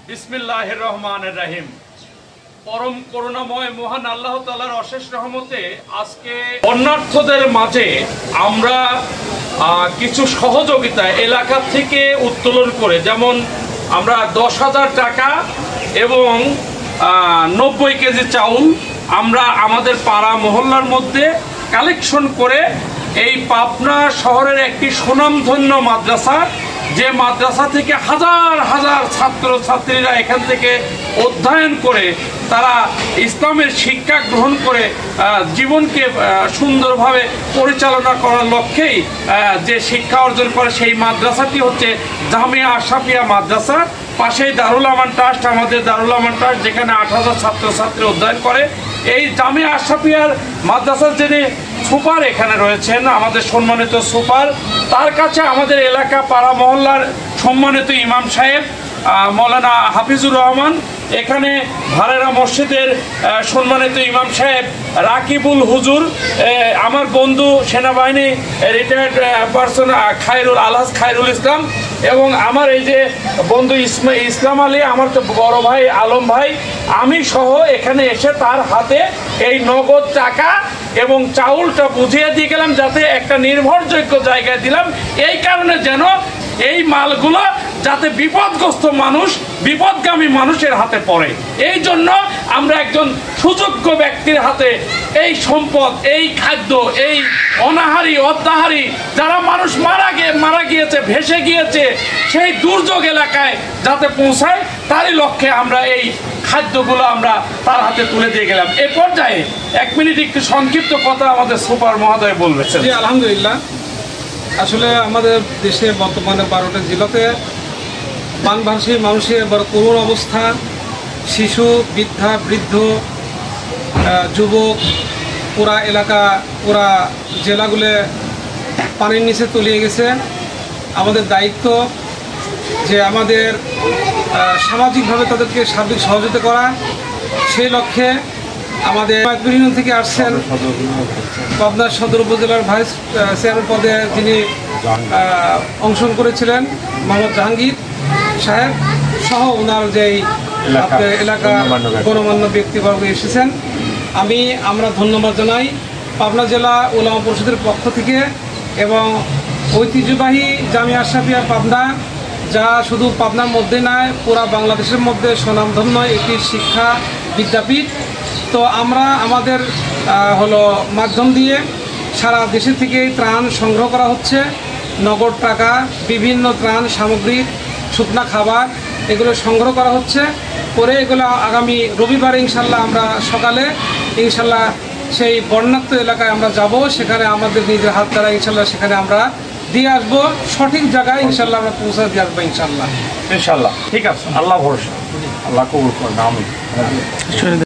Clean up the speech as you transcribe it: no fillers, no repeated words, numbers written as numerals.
বিসমিল্লাহির রহমানির রহিম। পরম করুণাময় মহান আল্লাহ তাআলার অশেষ রহমতে আজকে বন্যার্থদের মাঝে আমরা কিছু সহযোগিতা এলাকা থেকে উত্তোলন করে, যেমন আমরা 10,000 টাকা এবং 90 কেজি চাউল আমরা আমাদের পাড়া মহল্লার মধ্যে কালেকশন করে এই পাবনা শহরের একটি সুনামধন্য মাদ্রাসা, যে মাদ্রাসা থেকে হাজার হাজার ছাত্র ছাত্রীরা এখান থেকে অধ্যয়ন করে তারা ইসলামের শিক্ষা গ্রহণ করে জীবনকে সুন্দরভাবে পরিচালনা করার লক্ষ্যেই যে শিক্ষা অর্জন করে, সেই মাদ্রাসাটি হচ্ছে জামিয়া আশরাফিয়া মাদ্রাসা। পাশেই দারুল আমান ট্রাস্ট, আমাদের দারুল আমান ট্রাস্ট, যেখানে 8,000 ছাত্রছাত্রী অধ্যয়ন করে। এই জামিয়া আশরাফিয়ার মাদ্রাসার যিনি সুপার এখানে রয়েছেন, আমাদের সম্মানিত সুপার, তার কাছে আমাদের এলাকা পাড়া মহল্লার সম্মানিত ইমাম সাহেব মৌলানা হাফিজুর রহমান, এখানে ভারেরা মসজিদের সম্মানিত ইমাম সাহেব রাকিবুল হুজুর, আমার বন্ধু সেনাবাহিনী রিটায়ার্ড পারসন আলহাজ খায়রুল ইসলাম, এবং আমার এই যে বন্ধু ইসলাম আলী, আমার তো বড় ভাই আলম ভাই, আমি সহ এখানে এসে তার হাতে এই নগদ টাকা এবং চাউলটা বুঝিয়ে দিয়ে গেলাম, যাতে একটা নির্ভরযোগ্য জায়গায় দিলাম, এই কারণে যেন এই মালগুলো যাতে বিপদগ্রস্ত মানুষ, বিপদগামী মানুষের হাতে পড়ে। এই জন্য আমরা একজন সুযোগ্য ব্যক্তির হাতে এই সম্পদ, এই খাদ্য, এই অনাহারি অত্যাহারী যারা মানুষ মারা গিয়েছে, ভেসে গিয়েছে, সেই দুর্যোগ এলাকায় যাতে পৌঁছায়, তারই লক্ষ্যে আমরা এই খাদ্যগুলো আমরা তার হাতে তুলে দিয়ে গেলাম। এ পর্যায়ে 1 মিনিট একটু সংক্ষিপ্ত কথা আমাদের সুপার মহোদয় বলবেন। জি, আলহামদুলিল্লাহ। আসলে আমাদের দেশে বর্তমানে 12টা জেলাতে বানভাসী মানুষের বড় করুণ অবস্থা। শিশু, বৃদ্ধা, বৃদ্ধ, যুবক, পুরা এলাকা, পুরা জেলাগুলো পানির নিচে তলিয়ে গেছে। আমাদের দায়িত্ব যে আমাদের সামাজিকভাবে তাদেরকে সার্বিক সহযোগিতা করা। সেই লক্ষ্যে আমাদের বিভিন্ন থেকে আসছেন পাবনা সদর উপজেলার ভাইস চেয়ারম্যান পদে যিনি অংশগ্রহণ করেছিলেন মোহাম্মদ জাহাঙ্গীর সাহেব সহ ওনার যেই এলাকা গণমান্য ব্যক্তিবর্গ এসেছেন, আমরা ধন্যবাদ জানাই পাবনা জেলা উলামা পরিষদের পক্ষ থেকে। এবং ঐতিহ্যবাহী জামিয়া আশরাফিয়া পাবনা, যা শুধু পাবনার মধ্যে নয়, পুরা বাংলাদেশের মধ্যে স্বনামধন্য একটি শিক্ষা বিদ্যাপীঠ। তো আমরা আমাদের মাধ্যম দিয়ে সারা দেশে থেকে ত্রাণ সংগ্রহ করা হচ্ছে, নগদ টাকা, বিভিন্ন ত্রাণ সামগ্রী, শুকনা খাবার, এগুলো সংগ্রহ করা হচ্ছে। করে এগুলো আগামী রবিবার ইনশাল্লাহ আমরা সকালে ইনশাল্লাহ সেই বন্যার্ত এলাকায় আমরা যাব, সেখানে আমাদের নিজের হাত দ্বারা ইনশাল্লাহ সেখানে আমরা দিয়ে আসবো, সঠিক জায়গায় ইনশাল্লাহ আমরা পৌঁছে দিয়ে আসবো ইনশাল্লাহ। ঠিক আছে, আল্লাহ ভরসা, আল্লাহ কবুল করুন। আমিন।